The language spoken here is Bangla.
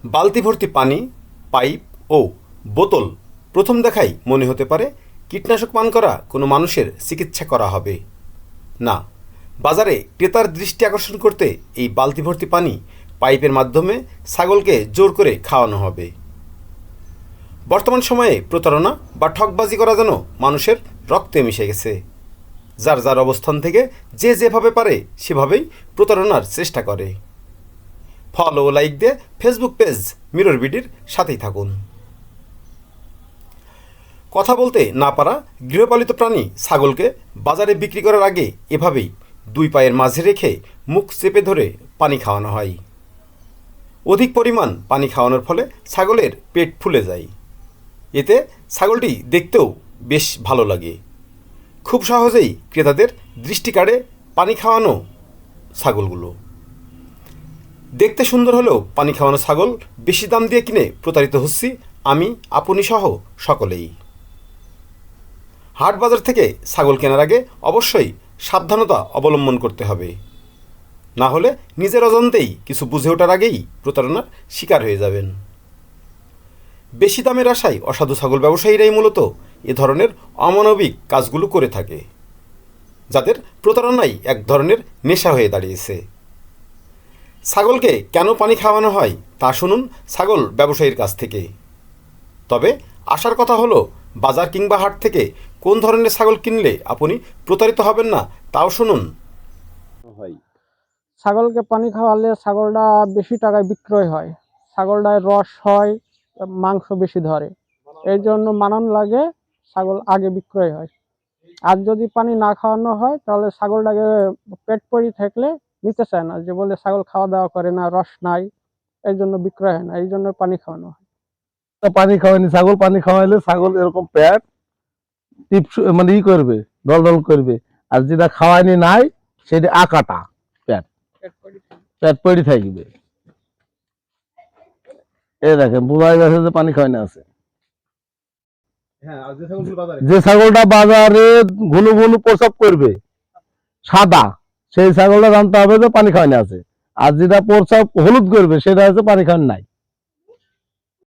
বালতি ভর্তি পানি, পাইপ ও বোতল প্রথম দেখায় মনে হতে পারে কীটনাশক পান করা কোনো মানুষের চিকিৎসা করা হবে। না, বাজারে ক্রেতার দৃষ্টি আকর্ষণ করতে এই বালতি ভর্তি পানি পাইপের মাধ্যমে ছাগলকে জোর করে খাওয়ানো হবে। বর্তমান সময়ে প্রতারণা বা ঠকবাজি করা যেন মানুষের রক্তে মিশে গেছে। যার যার অবস্থান থেকে যে যেভাবে পারে সেভাবেই প্রতারণার চেষ্টা করে। ফলো ও লাইক দিয়ে ফেসবুক পেজ মিরর বিডির সাথেই থাকুন। কথা বলতে না পারা গৃহপালিত প্রাণী ছাগলকে বাজারে বিক্রি করার আগে এভাবেই দুই পায়ের মাঝে রেখে মুখ চেপে ধরে পানি খাওয়ানো হয়। অধিক পরিমাণ পানি খাওয়ানোর ফলে ছাগলের পেট ফুলে যায়। এতে ছাগলটি দেখতেও বেশ ভালো লাগে। খুব সহজেই ক্রেতাদের দৃষ্টি কাড়ে পানি খাওয়ানো ছাগলগুলো। দেখতে সুন্দর হলেও পানি খাওয়ানো ছাগল বেশি দাম দিয়ে কিনে প্রতারিত হচ্ছি আমি, আপনি সহ সকলেই। হাট বাজার থেকে ছাগল কেনার আগে অবশ্যই সাবধানতা অবলম্বন করতে হবে। না হলে নিজের অজান্তেই কিছু বুঝে ওঠার আগেই প্রতারণার শিকার হয়ে যাবেন। বেশি দামের আশায় অসাধু ছাগল ব্যবসায়ীরাই মূলত এ ধরনের অমানবিক কাজগুলো করে থাকে, যাদের প্রতারণাই এক ধরনের নেশা হয়ে দাঁড়িয়েছে। ছাগলকে কেন পানি খাওয়ানো হয় তা শুনুন ছাগল ব্যবসায়ীর কাছ থেকে। তবে আসার কথা হলো, বাজার কিংবা হাট থেকে কোন ধরনের ছাগল কিনলে আপনি প্রতারিত হবেন না তাও শুনুন। ছাগলকে পানি খাওয়ালে ছাগলটা বেশি টাকায় বিক্রয় হয়, ছাগলটায় রস হয়, মাংস বেশি ধরে, এই জন্য মানান লাগে ছাগল আগে বিক্রয় হয়। আর যদি পানি না খাওয়ানো হয় তাহলে ছাগলটাকে পেট পরি থাকলে নিতে চায় না, যে বলে ছাগল খাওয়া দাওয়া করে না, রস নাই, এই জন্য বিক্রয় হয় না, এই জন্য পানি খাওয়ানো হয়। পানি খাওয়ানি ছাগল, পানি খাওয়াইলে ছাগল এরকম পেট টিপ মানে করবে, ডল ডল করবে। আর যেটা খাওয়াইনি নাই সেটা আকাটা পেট পেট পড়ে থাকবে। এই দেখেন বোঝাই গেছে যে পানি খাওয়ানি আছে। যে ছাগলটা বাজারে ঘুনু ঘুনু প্রসব করবে সাদা, সেই ছাগলটা জানতে হবে যে পানি খাওয়ানি আছে। আর যেটা প্রসব হলুদ করবে সেটা হচ্ছে পানি খাওয়ানি নাই।